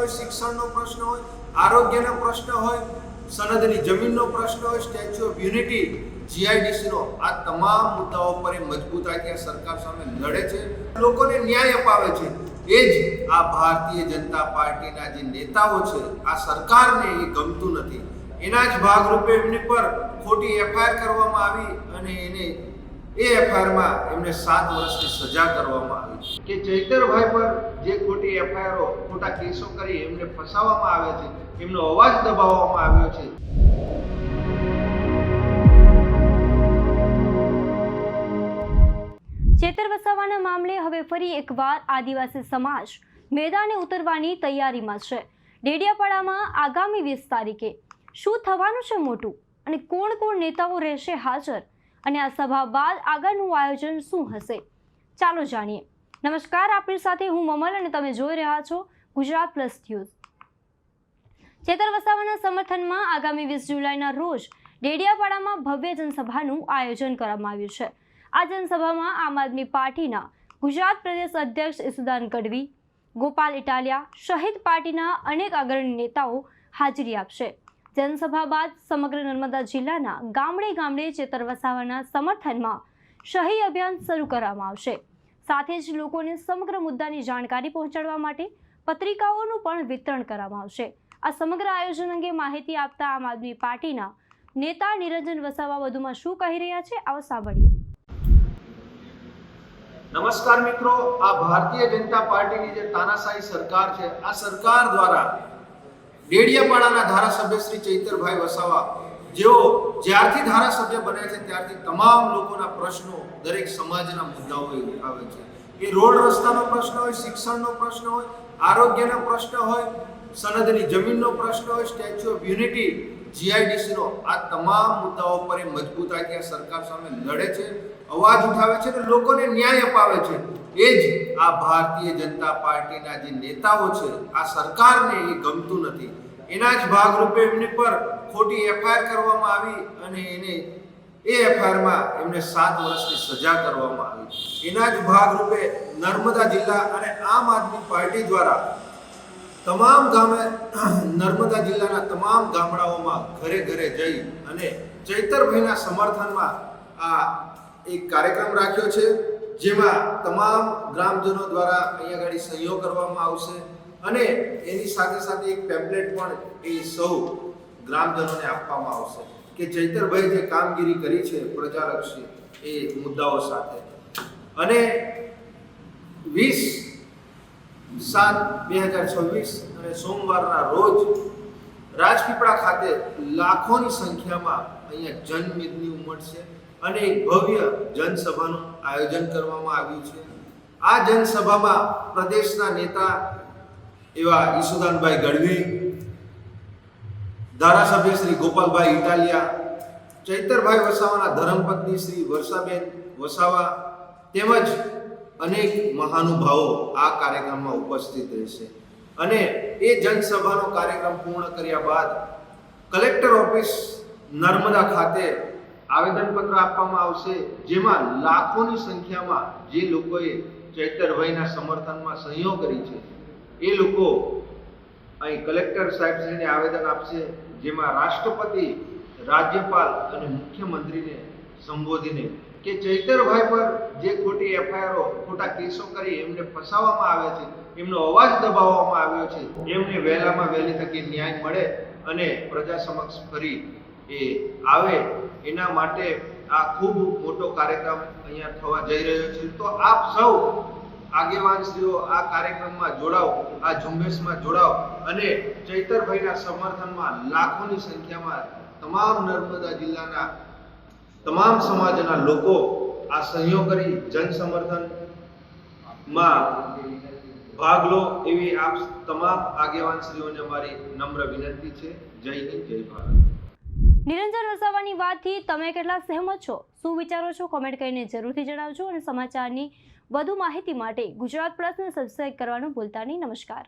હોય, શિક્ષણનો પ્રશ્ન હોય, આરોગ્યનો પ્રશ્ન હોય, સનદની જમીનનો પ્રશ્ન હોય, સ્ટેચ્યુ ઓફ યુનિટી, જીઆઈડીસીનો, આ તમામ મુદ્દાઓ પર એ મજબૂતાઈથી સરકાર સામે લડે છે, લોકોને ન્યાય અપાવે છે. એ જ આ ભારતીય જનતા પાર્ટીના જે નેતાઓ છે, આ સરકારને એ ગમતું નથી. એના જ ભાગરૂપે એમની પર ખોટી એફઆઈઆર કરવામાં આવી અને એ એફઆઈઆરમાં એમને 7 વર્ષની સજા કરવામાં આવી કે ચૈતરભાઈ પર જે ખોટી એફઆઈઆરો, ખોટા કેસો કરી એમને ફસાવવામાં આવ્યા છે, એમનો અવાજ દબાવવામાં આવ્યો છે. ચેતર વસાવાના મામલે હવે ફરી એકવાર આદિવાસી સમાજ મેદાને ઉતરવાની તૈયારીમાં છે. ડેડિયાપાડામાં આગામી 20 તારીખે શું થવાનું છે મોટું અને કોણ કોણ નેતાઓ રહેશે હાજર અને આ સભા બાદ આગળનું આયોજન શું હશે, ચાલો જાણીએ. નમસ્કાર, આપણી સાથે હું મમલ અને તમે જોઈ રહ્યા છો ગુજરાત પ્લસ ન્યૂઝ. ચેતર વસાવાના સમર્થનમાં આગામી 20 જુલાઈના રોજ ડેડિયાપાડામાં ભવ્ય જનસભાનું આયોજન કરવામાં આવ્યું છે. આ જનસભામાં આમ આદમી પાર્ટીના ગુજરાત પ્રદેશ અધ્યક્ષ ઈસુદાન ગઢવી, ગોપાલ ઇટાલિયા સહિત પાર્ટીના અનેક અગ્રણી નેતાઓ હાજરી આપશે. જનસભા બાદ સમગ્ર નર્મદા જિલ્લાના ગામડે ગામડે ચેતર વસાવાના સમર્થનમાં સહી અભિયાન શરૂ કરવામાં આવશે. સાથે જ લોકોને સમગ્ર મુદ્દાની જાણકારી પહોંચાડવા માટે પત્રિકાઓનું પણ વિતરણ કરવામાં આવશે. આ સમગ્ર આયોજન અંગે માહિતી આપતા આમ આદમી પાર્ટીના નેતા નિરંજન વસાવા વધુમાં શું કહી રહ્યા છે, આવો સાંભળીએ. નમસ્કાર મિત્રો, આ ભારતીય જનતા પાર્ટીની જે તાનાશાહી સરકાર છે, આ સરકાર દ્વારા ડેડિયાપાડાના ધારાસભ્ય શ્રી ચૈતરભાઈ વસાવા, જેઓ જ્યારથી ધારાસભ્ય બન્યા છે ત્યારથી તમામ લોકોના પ્રશ્નો, દરેક સમાજના મુદ્દાઓ ઉઠાવે છે. એ રોડ રસ્તાનો પ્રશ્ન હોય, શિક્ષણનો પ્રશ્ન હોય, આરોગ્યનો પ્રશ્ન હોય, સનદની જમીનનો પ્રશ્ન હોય, સ્ટેચ્યુ ઓફ યુનિટી, જીઆઈડીસીનો, આ તમામ મુદ્દાઓ પર એ મજબૂતાઈથી સરકાર સામે લડે છે, અવાજ ઉઠાવે છે અને લોકોને ન્યાય અપાવે છે. એ જ આ ભારતીય જનતા પાર્ટીના જે નેતાઓ છે, આ સરકારને એ ગમતું નથી. એના જ ભાગરૂપે એમની પર ખોટી એફઆઈઆર કરવામાં આવી અને એ એફઆઈઆરમાં એમને 7 વર્ષની સજા કરવામાં આવી. એના જ ભાગરૂપે નર્મદા જિલ્લા અને આમ આદમી પાર્ટી દ્વારા તમામ નર્મદા જિલ્લાના તમામ ગામડાઓમાં ઘરે ઘરે જઈ અને ચૈતરભાઈના સમર્થનમાં આ એક કાર્યક્રમ રાખ્યો છે, જેમાં તમામ ગ્રામજનો દ્વારા અહીંયા આગળ સહીઓ કરવામાં આવશે અને એની સાથે સાથે એક પેમ્પલેટ પણ એ સૌ ગ્રામજનોને આપવામાં આવશે કે ચૈતરભાઈ જે કામગીરી કરી છે પ્રજાલક્ષી એ મુદ્દાઓ સાથે. અને 20/7/2026 અને સોમવારના રોજ રાજપીપળા ખાતે લાખોની સંખ્યામાં અહીંયા જનમેદની ઉમટશે અને એક ભવ્ય જનસભાનું આયોજન કરવામાં આવ્યું છે. આ જનસભામાં પ્રદેશના નેતા એવા ઈસુદાનભાઈ ગઢવી, ધારાસભ્ય શ્રી ગોપાલભાઈ ઇટાલિયા, ચૈતરભાઈ વસાવાના ધર્મપત્ની શ્રી વર્ષાબેન વસાવા તેમજ અનેક મહાનુભાવો આ કાર્યક્રમમાં ઉપસ્થિત રહેશે. અને એ જનસભાનો કાર્યક્રમ પૂર્ણ કર્યા બાદ કલેક્ટર ઓફિસ નર્મદા ખાતે આવેદનપત્ર આપવામાં આવશે, જેમાં લાખોની સંખ્યામાં જે લોકોએ ચૈતરભાઈના સમર્થનમાં સહીઓ કરી છે એ લોકો અહીં કલેક્ટર સાહેબશ્રીને આવેદન આપશે, જેમાં રાષ્ટ્રપતિ, રાજ્યપાલ અને મુખ્યમંત્રીને સંબોધીને કે ચૈતરભાઈ પર જે ખોટી એફઆઈઆરો, ખોટા કેસો કરી એમને ફસાવવામાં આવ્યા છે, એમનો અવાજ દબાવવામાં આવ્યો છે, એમને વહેલામાં વહેલી તકે ન્યાય મળે અને પ્રજા સમક્ષ ફરી એ આવે, એના માટે આ ખૂબ મોટો કાર્યક્રમ અહીંયા થવા જઈ રહ્યો છે. તો આપ સૌ આગેવાનશ્રીઓ આ કાર્યક્રમમાં જોડાઓ, આ ઝુંબેશમાં જોડાઓ અને ચૈતરભાઈના સમર્થનમાં લાખોની સંખ્યામાં તમામ નર્મદા જિલ્લાના તમામ સમાજના લોકો આ સહયોગ કરી જન સમર્થનમાં ભાગ લો એવી આપ તમામ આગેવાનશ્રીઓને અમારી નમ્ર વિનંતી છે. જય હિન્દ, જય ભારત. નિરંજન વસાવાની વાતથી તમે કેટલા સહેમત છો, શું વિચારો છો, કોમેન્ટ કરીને જરૂરથી જણાવજો અને સમાચારની વધુ માહિતી માટે ગુજરાત પ્લસને સબસ્ક્રાઇબ કરવાનું ભૂલતા નહીં. નમસ્કાર.